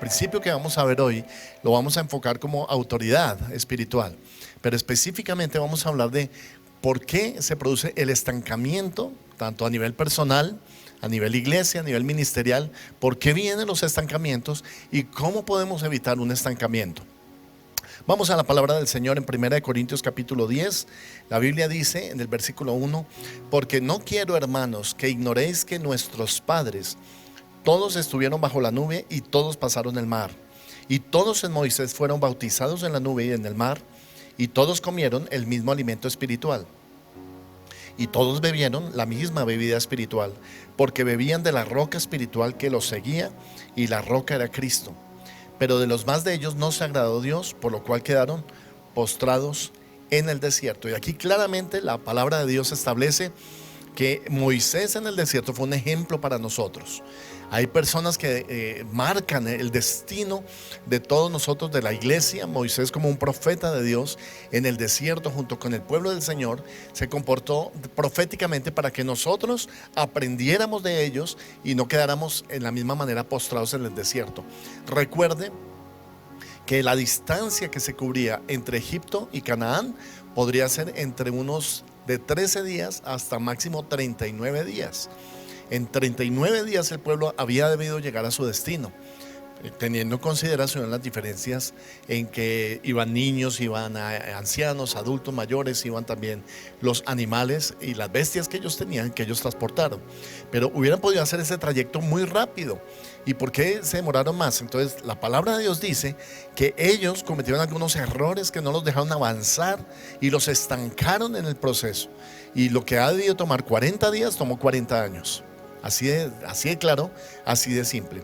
principio que vamos a ver hoy lo vamos a enfocar como autoridad espiritual, pero específicamente vamos a hablar de por qué se produce el estancamiento, tanto a nivel personal, a nivel iglesia, a nivel ministerial, por qué vienen los estancamientos y cómo podemos evitar un estancamiento. Vamos a la palabra del Señor en 1 Corintios capítulo 10. La Biblia dice en el versículo 1: porque no quiero, hermanos, que ignoréis que nuestros padres todos estuvieron bajo la nube y todos pasaron el mar, y todos en Moisés fueron bautizados en la nube y en el mar, y todos comieron el mismo alimento espiritual, y todos bebieron la misma bebida espiritual, porque bebían de la roca espiritual que los seguía, y la roca era Cristo. Pero de los más de ellos no se agradó Dios, por lo cual quedaron postrados en el desierto. Y aquí claramente la palabra de Dios establece que Moisés en el desierto fue un ejemplo para nosotros. Hay personas que marcan el destino de todos nosotros, de la iglesia. Moisés, como un profeta de Dios en el desierto junto con el pueblo del Señor, se comportó proféticamente para que nosotros aprendiéramos de ellos y no quedáramos en la misma manera postrados en el desierto. Recuerde que la distancia que se cubría entre Egipto y Canaán podría ser entre unos de 13 días hasta máximo 39 días. En 39 días el pueblo había debido llegar a su destino, teniendo en consideración las diferencias en que iban niños, iban ancianos, adultos mayores, iban también los animales y las bestias que ellos tenían, que ellos transportaron. Pero hubieran podido hacer ese trayecto muy rápido. ¿Y por qué se demoraron más? Entonces la palabra de Dios dice que ellos cometieron algunos errores que no los dejaron avanzar y los estancaron en el proceso. Y lo que ha debido tomar 40 días, tomó 40 años. Así de claro, así de simple.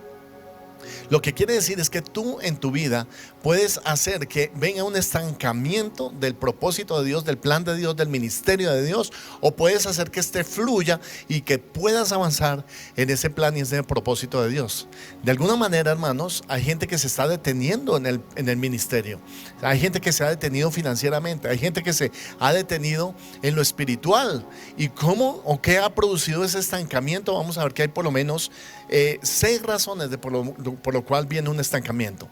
Lo que quiere decir es que tú en tu vida puedes hacer que venga un estancamiento del propósito de Dios, del plan de Dios, del ministerio de Dios, o puedes hacer que este fluya y que puedas avanzar en ese plan y ese propósito de Dios. De alguna manera, hermanos, hay gente que se está deteniendo en el ministerio. Hay gente que se ha detenido financieramente. Hay gente que se ha detenido en lo espiritual. ¿Y cómo o qué ha producido ese estancamiento? Vamos a ver que hay por lo menos 6 razones por lo cual viene un estancamiento.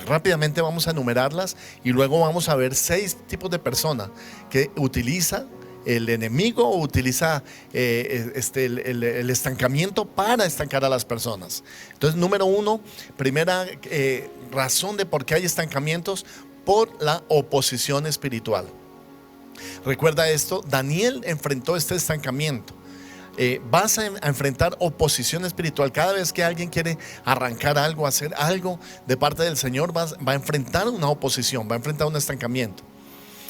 Rápidamente vamos a enumerarlas y luego vamos a ver 6 tipos de personas que utilizan el enemigo o utiliza el estancamiento para estancar a las personas. Entonces, número 1, primera razón de por qué hay estancamientos: por la oposición espiritual. Recuerda esto, Daniel enfrentó este estancamiento. Vas a enfrentar oposición espiritual. Cada vez que alguien quiere arrancar algo, hacer algo de parte del Señor, va a enfrentar una oposición, va a enfrentar un estancamiento.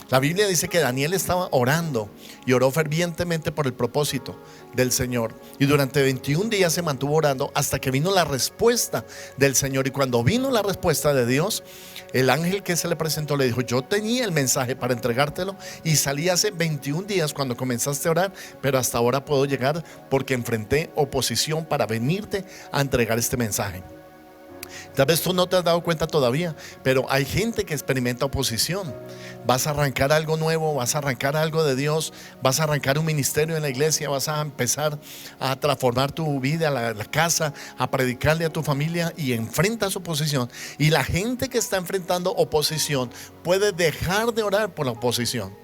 La Biblia dice que Daniel estaba orando y oró fervientemente por el propósito del Señor, y durante 21 días se mantuvo orando hasta que vino la respuesta del Señor. Y cuando vino la respuesta de Dios, el ángel que se le presentó le dijo: yo tenía el mensaje para entregártelo y salí hace 21 días cuando comenzaste a orar, pero hasta ahora puedo llegar porque enfrenté oposición para venirte a entregar este mensaje. Tal vez tú no te has dado cuenta todavía, pero hay gente que experimenta oposición. Vas a arrancar algo nuevo, vas a arrancar algo de Dios, vas a arrancar un ministerio en la iglesia, vas a empezar a transformar tu vida, la casa, a predicarle a tu familia, y enfrentas oposición. Y la gente que está enfrentando oposición puede dejar de orar por la oposición.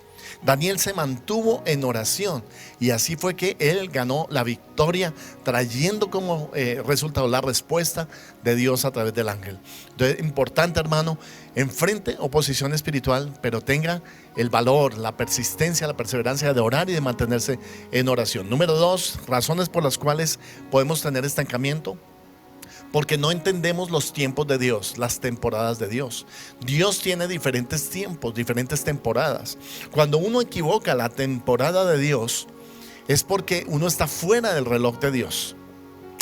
Daniel se mantuvo en oración y así fue que él ganó la victoria, trayendo como resultado la respuesta de Dios a través del ángel. Entonces, importante, hermano, enfrente oposición espiritual, pero tenga el valor, la persistencia, la perseverancia de orar y de mantenerse en oración. Número 2, razones por las cuales podemos tener estancamiento: porque no entendemos los tiempos de Dios, las temporadas de Dios. Dios tiene diferentes tiempos, diferentes temporadas. Cuando uno equivoca la temporada de Dios, es porque uno está fuera del reloj de Dios.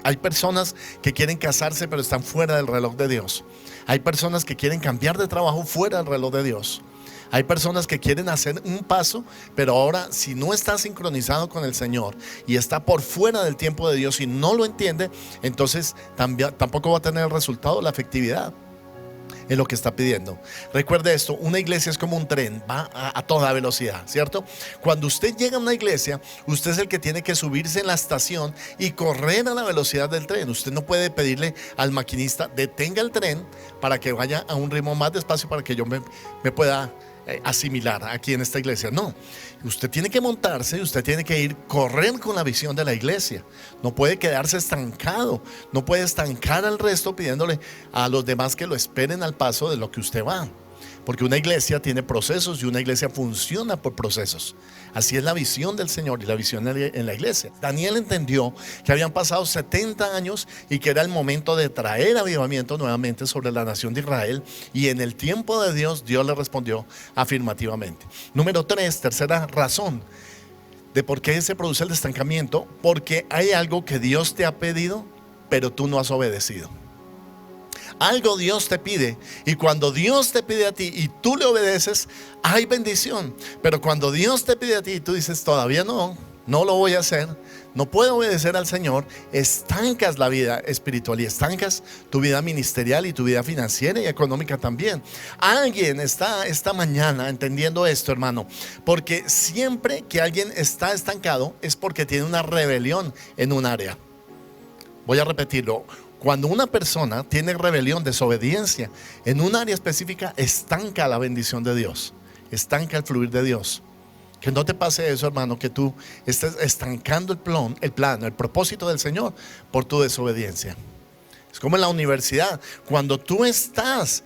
Hay personas que quieren casarse pero están fuera del reloj de Dios. Hay personas que quieren cambiar de trabajo fuera del reloj de Dios. Hay personas que quieren hacer un paso, pero ahora, si no está sincronizado con el Señor y está por fuera del tiempo de Dios y no lo entiende, entonces tampoco va a tener el resultado, la efectividad. en lo que está pidiendo. Recuerde esto, una iglesia es como un tren, va a toda velocidad, ¿cierto? Cuando usted llega a una iglesia, usted es el que tiene que subirse en la estación y correr a la velocidad del tren. Usted no puede pedirle al maquinista, detenga el tren para que vaya a un ritmo más despacio para que yo me pueda asimilar aquí en esta iglesia. No, usted tiene que montarse y usted tiene que ir, correr con la visión de la iglesia. No puede quedarse estancado, no puede estancar al resto pidiéndole a los demás que lo esperen al paso de lo que usted va. Porque una iglesia tiene procesos y una iglesia funciona por procesos. Así es la visión del Señor y la visión en la iglesia. Daniel entendió que habían pasado 70 años y que era el momento de traer avivamiento nuevamente sobre la nación de Israel. Y en el tiempo de Dios, Dios le respondió afirmativamente. Número 3, tercera razón de por qué se produce el estancamiento. Porque hay algo que Dios te ha pedido, pero tú no has obedecido. Algo Dios te pide, y cuando Dios te pide a ti y tú le obedeces, hay bendición. Pero cuando Dios te pide a ti y tú dices, todavía no lo voy a hacer, no puedo obedecer al Señor, estancas la vida espiritual y estancas tu vida ministerial y tu vida financiera y económica también. Alguien está esta mañana entendiendo esto, hermano, porque siempre que alguien está estancado es porque tiene una rebelión en un área. Voy a repetirlo. Cuando una persona tiene rebelión, desobediencia en un área específica, estanca la bendición de Dios, estanca el fluir de Dios. Que no te pase eso, hermano, que tú estés estancando el propósito del Señor por tu desobediencia. Es como en la universidad, cuando tú estás,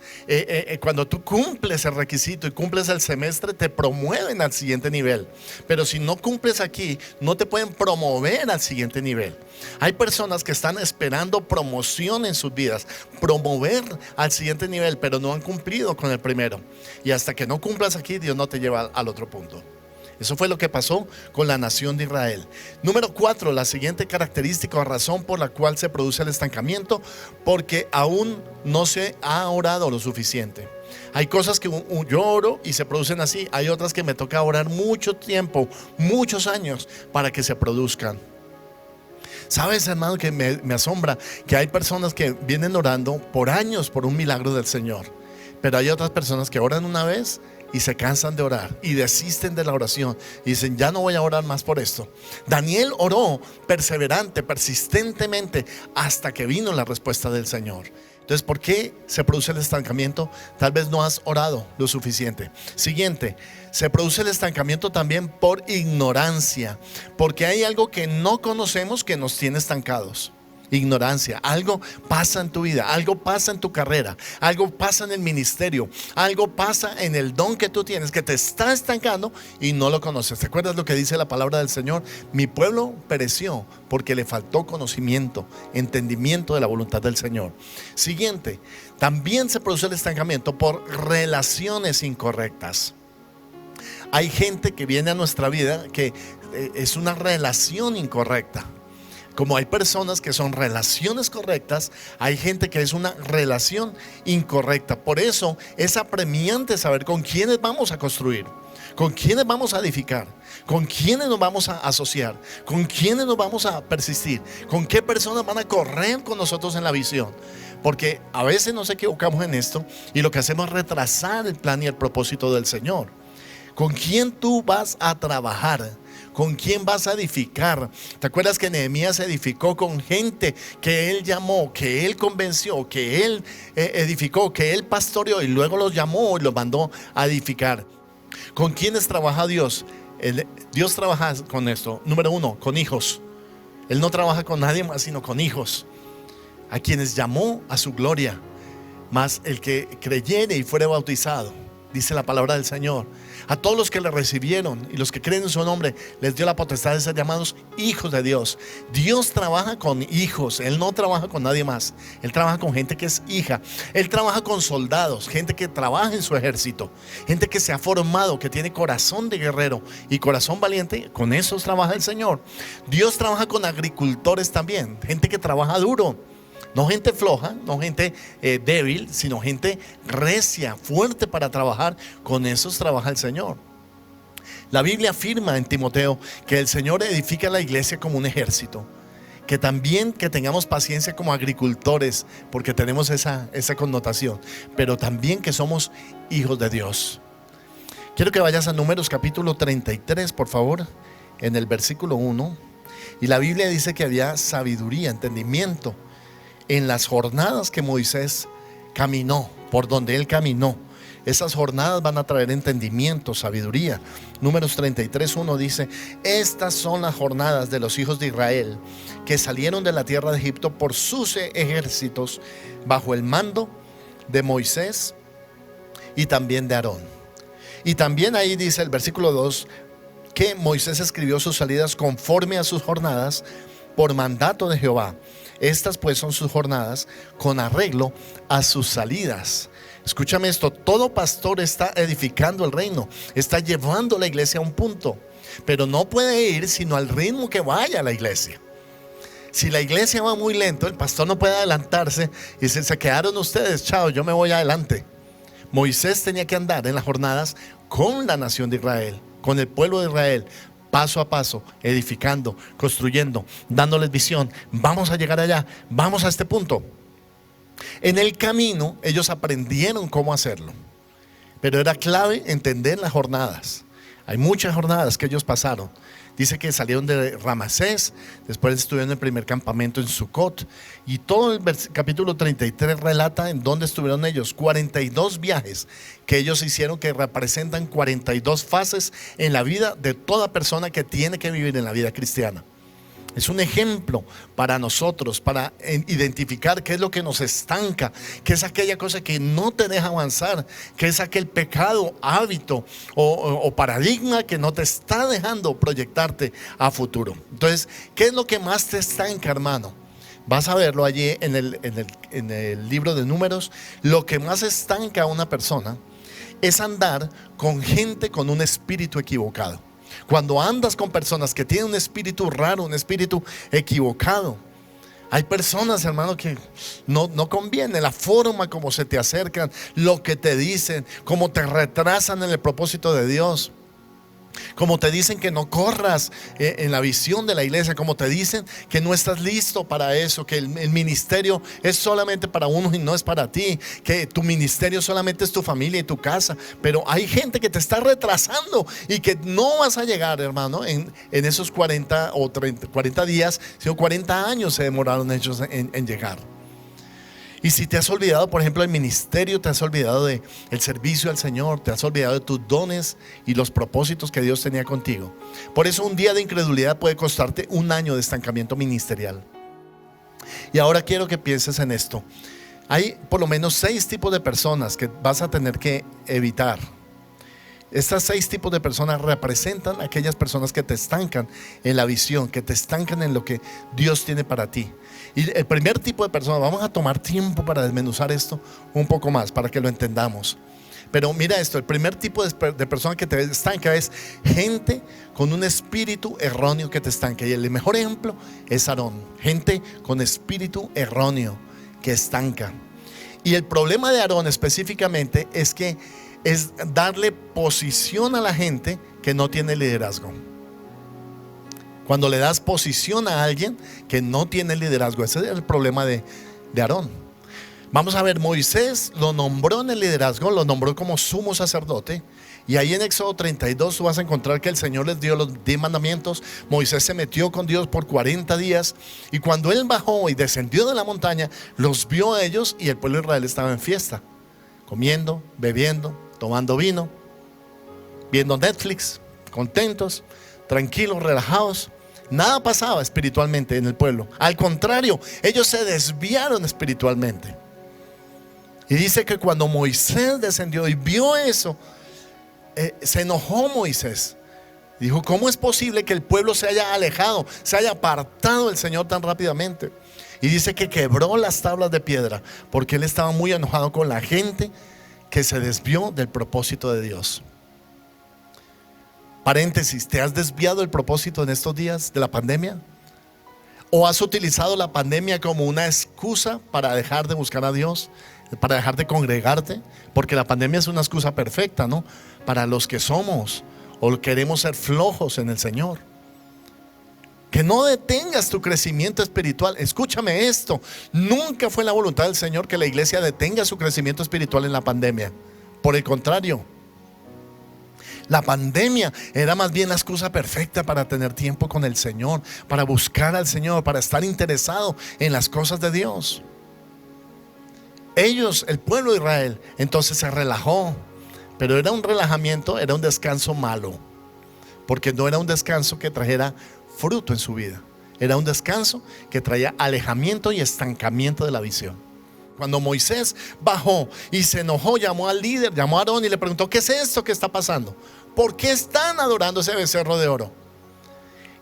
cuando tú cumples el requisito y cumples el semestre, te promueven al siguiente nivel. Pero si no cumples aquí, no te pueden promover al siguiente nivel. Hay personas que están esperando promoción en sus vidas, promover al siguiente nivel, pero no han cumplido con el primero. Y hasta que no cumplas aquí, Dios no te lleva al otro punto. Eso fue lo que pasó con la nación de Israel. Número 4, la siguiente característica o razón por la cual se produce el estancamiento, porque aún no se ha orado lo suficiente. Hay cosas que yo oro y se producen así. Hay otras que me toca orar mucho tiempo, muchos años para que se produzcan. ¿Sabes, hermano, que me asombra que hay personas que vienen orando por años por un milagro del Señor? Pero hay otras personas que oran una vez y se cansan de orar y desisten de la oración y dicen, ya no voy a orar más por esto. Daniel oró perseverante, persistentemente, hasta que vino la respuesta del Señor. Entonces, ¿por qué se produce el estancamiento? Tal vez no has orado lo suficiente. Siguiente, se produce el estancamiento también por ignorancia, porque hay algo que no conocemos que nos tiene estancados. Ignorancia, algo pasa en tu vida, algo pasa en tu carrera, algo pasa en el ministerio, algo pasa en el don que tú tienes que te está estancando y no lo conoces. ¿Te acuerdas lo que dice la palabra del Señor? Mi pueblo pereció porque le faltó conocimiento, entendimiento de la voluntad del Señor. Siguiente, también se produce el estancamiento por relaciones incorrectas. Hay gente que viene a nuestra vida que es una relación incorrecta. Como hay personas que son relaciones correctas, hay gente que es una relación incorrecta. Por eso es apremiante saber con quiénes vamos a construir, con quiénes vamos a edificar, con quiénes nos vamos a asociar, con quiénes nos vamos a persistir, con qué personas van a correr con nosotros en la visión. Porque a veces nos equivocamos en esto y lo que hacemos es retrasar el plan y el propósito del Señor. ¿Con quién tú vas a trabajar? ¿Con quién vas a edificar? ¿Te acuerdas que Nehemías edificó con gente que él llamó, que él convenció, que él edificó, que él pastoreó y luego los llamó y los mandó a edificar? ¿Con quiénes trabaja Dios? Dios trabaja con esto. Número 1, con hijos. Él no trabaja con nadie más, sino con hijos, a quienes llamó a su gloria. Mas el que creyere y fuere bautizado, dice la palabra del Señor, a todos los que le recibieron y los que creen en su nombre, les dio la potestad de ser llamados hijos de Dios. Dios trabaja con hijos, Él no trabaja con nadie más. Él trabaja con gente que es hija. Él trabaja con soldados, gente que trabaja en su ejército, gente que se ha formado, que tiene corazón de guerrero y corazón valiente. Con esos trabaja el Señor. Dios trabaja con agricultores también, gente que trabaja duro. No gente floja, no gente débil, sino gente recia, fuerte para trabajar. Con esos trabaja el Señor. La Biblia afirma en Timoteo que el Señor edifica la iglesia como un ejército, que también que tengamos paciencia como agricultores, porque tenemos esa connotación, pero también que somos hijos de Dios. Quiero que vayas a Números capítulo 33, por favor, en el versículo 1. Y la Biblia dice que había sabiduría, entendimiento en las jornadas que Moisés caminó, por donde él caminó. Esas jornadas van a traer entendimiento, sabiduría. Números 33:1 dice: estas son las jornadas de los hijos de Israel que salieron de la tierra de Egipto por sus ejércitos bajo el mando de Moisés y también de Aarón. Y también ahí dice el versículo 2 que Moisés escribió sus salidas conforme a sus jornadas por mandato de Jehová. Estas pues son sus jornadas con arreglo a sus salidas. Escúchame esto: todo pastor está edificando el reino, está llevando la iglesia a un punto, pero no puede ir sino al ritmo que vaya la iglesia. Si la iglesia va muy lento, el pastor no puede adelantarse y decir: se quedaron ustedes, chao, yo me voy adelante. Moisés tenía que andar en las jornadas con la nación de Israel, con el pueblo de Israel, paso a paso, edificando, construyendo, dándoles visión. Vamos a llegar allá, vamos a este punto. En el camino ellos aprendieron cómo hacerlo, pero era clave entender las jornadas. Hay muchas jornadas que ellos pasaron. Dice que salieron de Ramasés, después estuvieron en el primer campamento en Sucot, y todo el capítulo 33 relata en dónde estuvieron ellos. 42 viajes que ellos hicieron, que representan 42 fases en la vida de toda persona que tiene que vivir en la vida cristiana. Es un ejemplo para nosotros, para identificar qué es lo que nos estanca, qué es aquella cosa que no te deja avanzar, qué es aquel pecado, hábito o paradigma que no te está dejando proyectarte a futuro. Entonces, ¿qué es lo que más te estanca, hermano? Vas a verlo allí en el libro de Números. Lo que más estanca a una persona es andar con gente con un espíritu equivocado. Cuando andas con personas que tienen un espíritu raro, un espíritu equivocado. Hay personas, hermano, que no conviene la forma como se te acercan, lo que te dicen, cómo te retrasan en el propósito de Dios, como te dicen que no corras en la visión de la iglesia, como te dicen que no estás listo para eso, que el ministerio es solamente para uno y no es para ti, que tu ministerio solamente es tu familia y tu casa. Pero hay gente que te está retrasando y que no vas a llegar, hermano, en esos 40 o 40 días, sino 40 años se demoraron ellos en llegar. Y si te has olvidado, por ejemplo, del ministerio, te has olvidado del servicio al Señor, te has olvidado de tus dones y los propósitos que Dios tenía contigo. Por eso un día de incredulidad puede costarte un año de estancamiento ministerial. Y ahora quiero que pienses en esto. Hay por lo menos 6 tipos de personas que vas a tener que evitar. Estas 6 tipos de personas representan aquellas personas que te estancan en la visión, que te estancan en lo que Dios tiene para ti. Y el primer tipo de personas, vamos a tomar tiempo para desmenuzar esto un poco más, para que lo entendamos. Pero mira esto: el primer tipo de persona que te estanca es gente con un espíritu erróneo que te estanca. Y el mejor ejemplo es Aarón, gente con espíritu erróneo que estanca. Y el problema de Aarón específicamente es que es darle posición a la gente que no tiene liderazgo. Cuando le das posición a alguien que no tiene liderazgo, ese es el problema de Aarón. Vamos a ver, Moisés lo nombró en el liderazgo, lo nombró como sumo sacerdote. Y ahí en Éxodo 32 tú vas a encontrar que el Señor les dio los 10 mandamientos. Moisés se metió con Dios por 40 días. Y cuando él bajó y descendió de la montaña, los vio a ellos y el pueblo de Israel estaba en fiesta, comiendo, bebiendo, tomando vino, viendo Netflix, contentos, tranquilos, relajados. Nada pasaba espiritualmente en el pueblo. Al contrario, ellos se desviaron espiritualmente. Y dice que cuando Moisés descendió y vio eso, se enojó Moisés. Dijo: ¿cómo es posible que el pueblo se haya alejado, se haya apartado del Señor tan rápidamente? Y dice que quebró las tablas de piedra, porque él estaba muy enojado con la gente que se desvió del propósito de Dios. Paréntesis: ¿te has desviado del propósito en estos días de la pandemia? ¿O has utilizado la pandemia como una excusa para dejar de buscar a Dios, para dejar de congregarte? Porque la pandemia es una excusa perfecta, ¿no? Para los que somos o queremos ser flojos en el Señor. Que no detengas tu crecimiento espiritual. Escúchame esto, nunca fue la voluntad del Señor que la iglesia detenga su crecimiento espiritual en la pandemia. Por el contrario, la pandemia era más bien la excusa perfecta para tener tiempo con el Señor, para buscar al Señor, para estar interesado en las cosas de Dios. Ellos, el pueblo de Israel, entonces se relajó, pero era un relajamiento, era un descanso malo, porque no era un descanso que trajera fruto en su vida. Era un descanso que traía alejamiento y estancamiento de la visión. Cuando Moisés bajó y se enojó, llamó al líder, llamó a Aarón y le preguntó: ¿qué es esto que está pasando? ¿Por qué están adorando ese becerro de oro?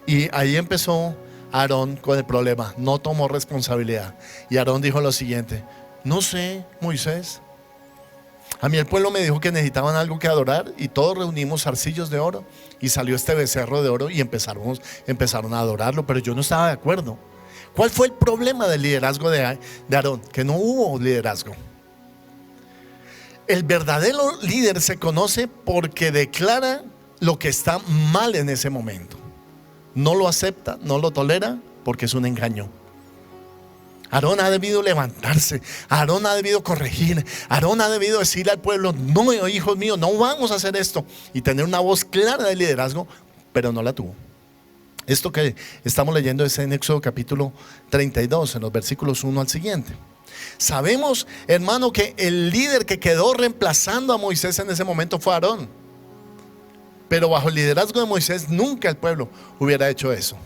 Y ahí empezó Aarón con el problema. No tomó responsabilidad. Y Aarón dijo lo siguiente: no sé, Moisés, a mí el pueblo me dijo que necesitaban algo que adorar y todos reunimos arcillos de oro y salió este becerro de oro y empezaron a adorarlo, pero yo no estaba de acuerdo. ¿Cuál fue el problema del liderazgo de Aarón? Que no hubo liderazgo. El verdadero líder se conoce porque declara lo que está mal en ese momento. No lo acepta, no lo tolera, porque es un engaño. Aarón ha debido levantarse, Aarón ha debido corregir, Aarón ha debido decirle al pueblo: no, hijos míos, no vamos a hacer esto, y tener una voz clara de liderazgo, pero no la tuvo. Esto que estamos leyendo es en Éxodo capítulo 32, en los versículos 1 al siguiente. Sabemos, hermano, que el líder que quedó reemplazando a Moisés en ese momento fue Aarón, pero bajo el liderazgo de Moisés nunca el pueblo hubiera hecho eso.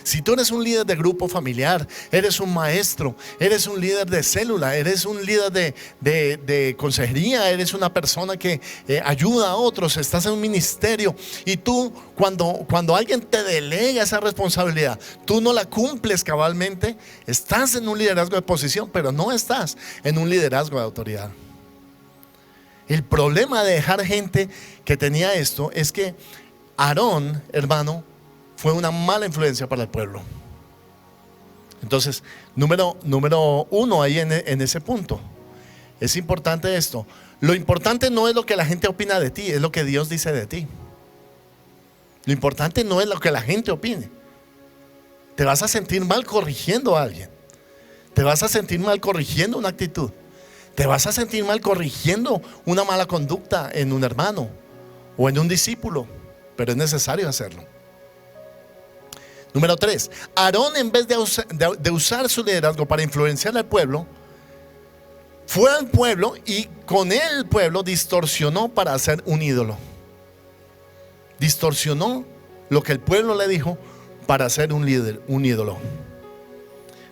Si tú eres un líder de grupo familiar, eres un maestro, eres un líder de célula, eres un líder de consejería, eres una persona que ayuda a otros, estás en un ministerio y tú cuando alguien te delega esa responsabilidad, tú no la cumples cabalmente, estás en un liderazgo de posición, pero no estás en un liderazgo de autoridad. El problema de dejar gente que tenía esto es que Aarón, hermano, fue una mala influencia para el pueblo. Entonces, número uno ahí en ese punto. Es importante esto. Lo importante no es lo que la gente opina de ti, es lo que Dios dice de ti. Lo importante no es lo que la gente opine. Te vas a sentir mal corrigiendo a alguien. Te vas a sentir mal corrigiendo una actitud. Te vas a sentir mal corrigiendo una mala conducta en un hermano o en un discípulo, pero es necesario hacerlo. Número 3, Aarón, en vez de usar su liderazgo para influenciar al pueblo, fue al pueblo y con el pueblo distorsionó para hacer un ídolo. Distorsionó lo que el pueblo le dijo para hacer un ídolo.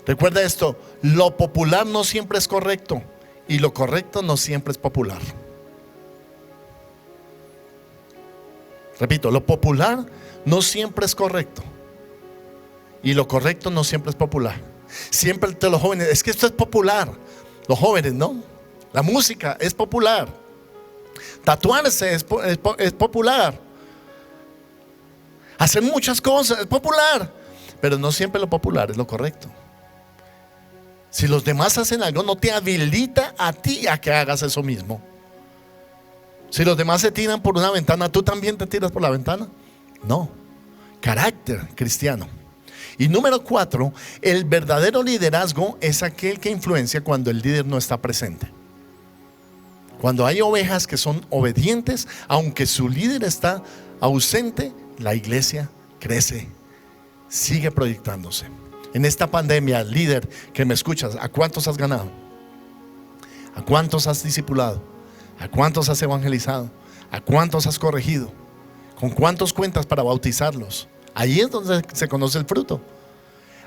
Recuerda esto: lo popular no siempre es correcto y lo correcto no siempre es popular. Repito, lo popular no siempre es correcto y lo correcto no siempre es popular. Siempre entre los jóvenes: es que esto es popular. Los jóvenes, ¿no? La música es popular. Tatuarse es popular. Hacer muchas cosas es popular. Pero no siempre lo popular es lo correcto. Si los demás hacen algo, no te habilita a ti a que hagas eso mismo. Si los demás se tiran por una ventana, ¿tú también te tiras por la ventana? No. Carácter cristiano. Y número 4, el verdadero liderazgo es aquel que influencia cuando el líder no está presente. Cuando hay ovejas que son obedientes, aunque su líder está ausente, la iglesia crece, sigue proyectándose. En esta pandemia, líder que me escuchas, ¿a cuántos has ganado? ¿A cuántos has discipulado? ¿A cuántos has evangelizado? ¿A cuántos has corregido? ¿Con cuántos cuentas para bautizarlos? Ahí es donde se conoce el fruto.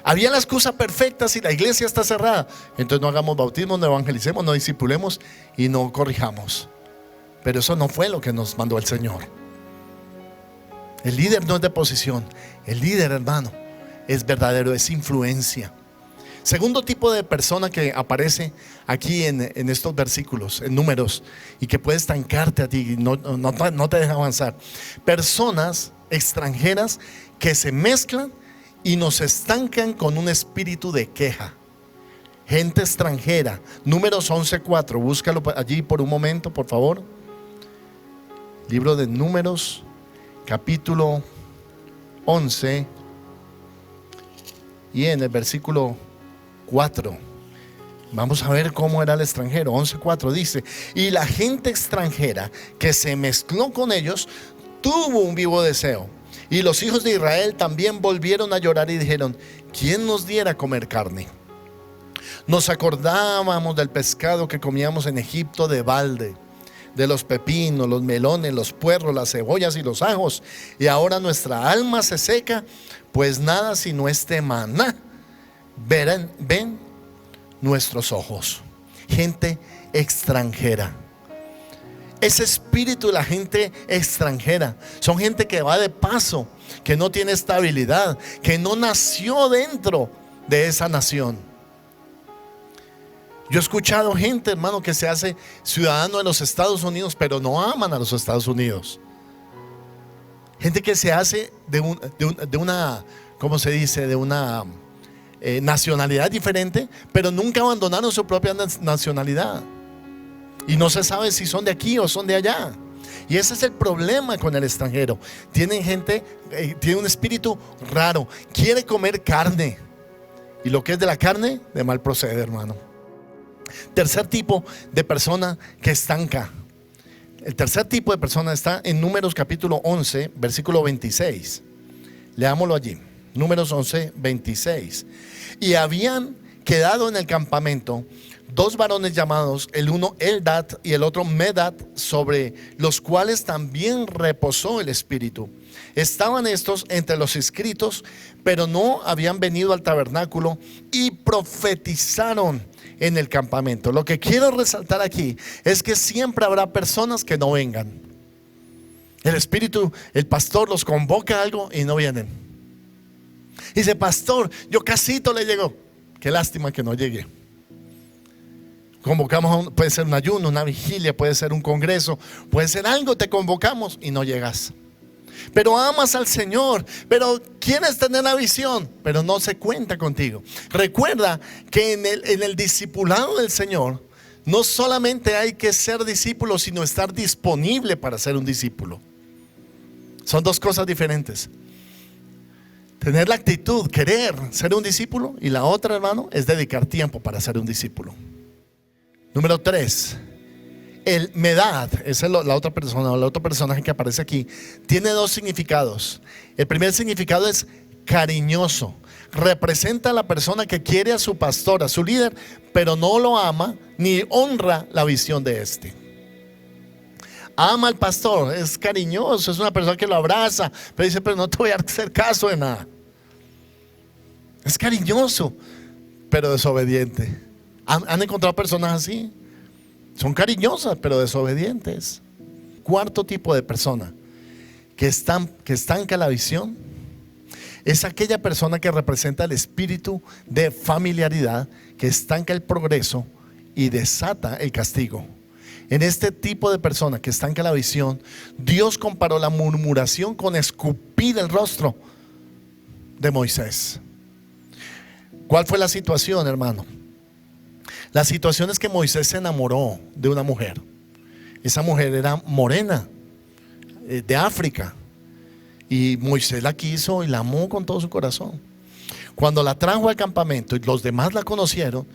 Había la excusa perfecta: si la iglesia está cerrada, entonces no hagamos bautismo, no evangelicemos, no discipulemos y no corrijamos. Pero eso no fue lo que nos mandó el Señor. El líder no es de posición. El líder, hermano, es verdadero, es influencia. Segundo tipo de persona que aparece aquí en estos versículos, en Números, y que puede estancarte a ti, no te deja avanzar. Personas extranjeras que se mezclan y nos estancan con un espíritu de queja. Gente extranjera. Números 11:4. Búscalo allí por un momento, por favor. Libro de Números, capítulo 11, y en el versículo 4. Vamos a ver cómo era el extranjero. 11:4 dice: y la gente extranjera que se mezcló con ellos tuvo un vivo deseo. Y los hijos de Israel también volvieron a llorar y dijeron: ¿quién nos diera a comer carne? Nos acordábamos del pescado que comíamos en Egipto de balde, de los pepinos, los melones, los puerros, las cebollas y los ajos. Y ahora nuestra alma se seca, pues nada sino este maná ven nuestros ojos. Gente extranjera. Ese espíritu de la gente extranjera son gente que va de paso, que no tiene estabilidad, que no nació dentro de esa nación. Yo he escuchado gente, hermano, que se hace ciudadano de los Estados Unidos, pero no aman a los Estados Unidos. Gente que se hace de una, ¿cómo se dice? De una nacionalidad diferente, pero nunca abandonaron su propia nacionalidad. Y no se sabe si son de aquí o son de allá. Y ese es el problema con el extranjero. Tienen gente, tiene un espíritu raro, quiere comer carne. Y lo que es de la carne, de mal procede, hermano. Tercer tipo de persona que estanca. El tercer tipo de persona está en Números capítulo 11, versículo 26. Leámoslo allí. Números 11, 26. Y habían quedado en el campamento 2 varones llamados, el uno Eldad y el otro Medad, sobre los cuales también reposó el Espíritu. Estaban estos entre los inscritos, pero no habían venido al tabernáculo, y profetizaron en el campamento. Lo que quiero resaltar aquí es que siempre habrá personas que no vengan. El Espíritu, el pastor los convoca a algo y no vienen. Dice: pastor, yo casito le llegó. Qué lástima que no llegue. Convocamos, puede ser un ayuno, una vigilia, puede ser un congreso, puede ser algo, te convocamos y no llegas. Pero amas al Señor, pero quieres tener la visión, pero no se cuenta contigo. Recuerda que en el discipulado del Señor no solamente hay que ser discípulo, sino estar disponible para ser un discípulo. Son dos cosas diferentes. Tener la actitud, querer ser un discípulo, y la otra, hermano, es dedicar tiempo para ser un discípulo. Número 3, el Medad, esa es la otra persona, el otro personaje que aparece aquí, tiene 2 significados. El primer significado es cariñoso. Representa a la persona que quiere a su pastor, a su líder, pero no lo ama ni honra la visión de este. Ama al pastor, es cariñoso, es una persona que lo abraza, pero dice: pero no te voy a hacer caso de nada. Es cariñoso, pero desobediente. ¿Han encontrado personas así? Son cariñosas, pero desobedientes. Cuarto tipo de persona que estanca la visión es aquella persona que representa el espíritu de familiaridad, que estanca el progreso y desata el castigo. En este tipo de persona que estanca la visión, Dios comparó la murmuración con escupir el rostro de Moisés. ¿Cuál fue la situación, hermano? La situación es que Moisés se enamoró de una mujer. Esa mujer era morena, de África, y Moisés la quiso y la amó con todo su corazón. Cuando la trajo al campamento y los demás la conocieron,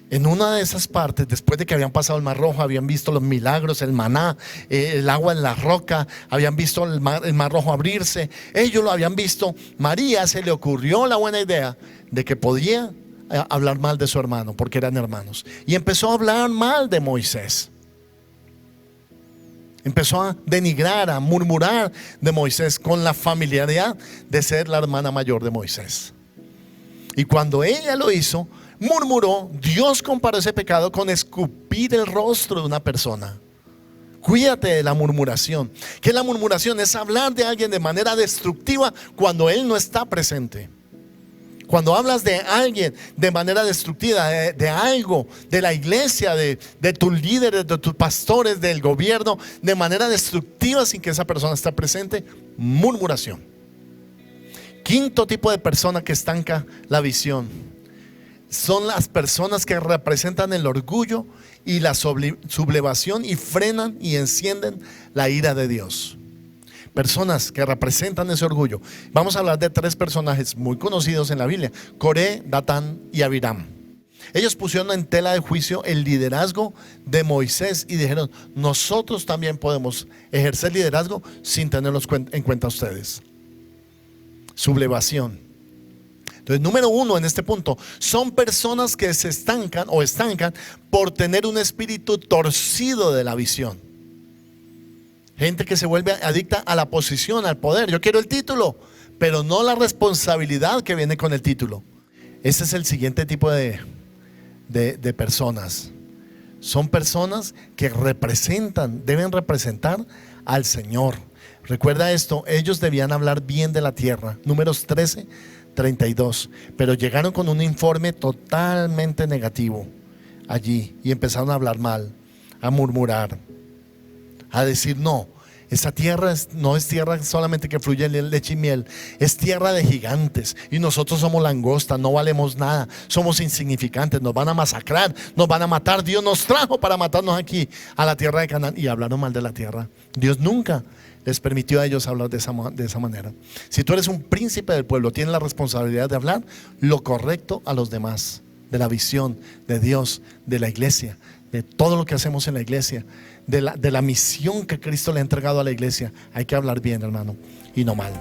en una de esas partes, después de que habían pasado el Mar Rojo, habían visto los milagros, el maná, el agua en la roca, habían visto el mar Rojo abrirse, ellos lo habían visto. María se le ocurrió la buena idea de que podía hablar mal de su hermano, porque eran hermanos, y empezó a hablar mal de Moisés. Empezó a denigrar, a murmurar de Moisés, con la familiaridad de ser la hermana mayor de Moisés. Y cuando ella lo hizo, murmuró. Dios comparó ese pecado con escupir el rostro de una persona. Cuídate de la murmuración. ¿Qué es la murmuración? Es hablar de alguien de manera destructiva cuando él no está presente. Cuando hablas de alguien de manera destructiva, de algo, de la iglesia, de tus líderes, de tus pastores, del gobierno, de manera destructiva sin que esa persona esté presente, murmuración. Quinto tipo de persona que estanca la visión son las personas que representan el orgullo y la sublevación y frenan y encienden la ira de Dios. personas que representan ese orgullo. Vamos a hablar de 3 personajes muy conocidos en la Biblia: Coré, Datán y Abiram. Ellos pusieron en tela de juicio el liderazgo de Moisés y dijeron: nosotros también podemos ejercer liderazgo sin tenerlos en cuenta ustedes. Sublevación. Entonces, número 1 en este punto, son personas que se estancan por tener un espíritu torcido de la visión. Gente que se vuelve adicta a la posición, al poder. Yo quiero el título, pero no la responsabilidad que viene con el título. Ese es el siguiente tipo de personas. Son personas que deben representar al Señor. Recuerda esto: ellos debían hablar bien de la tierra. Números 13:32. Pero llegaron con un informe totalmente negativo allí y empezaron a hablar mal, a murmurar, a decir: no, esa tierra no es tierra solamente que fluye leche y miel, es tierra de gigantes y nosotros somos langosta, no valemos nada, somos insignificantes, nos van a masacrar, nos van a matar. Dios nos trajo para matarnos aquí a la tierra de Canaán. Y hablaron mal de la tierra. Dios nunca les permitió a ellos hablar de esa manera. Si tú eres un príncipe del pueblo, tienes la responsabilidad de hablar lo correcto a los demás, de la visión de Dios, de la iglesia, de todo lo que hacemos en la iglesia, de la misión que Cristo le ha entregado a la iglesia. Hay que hablar bien, hermano, y no mal.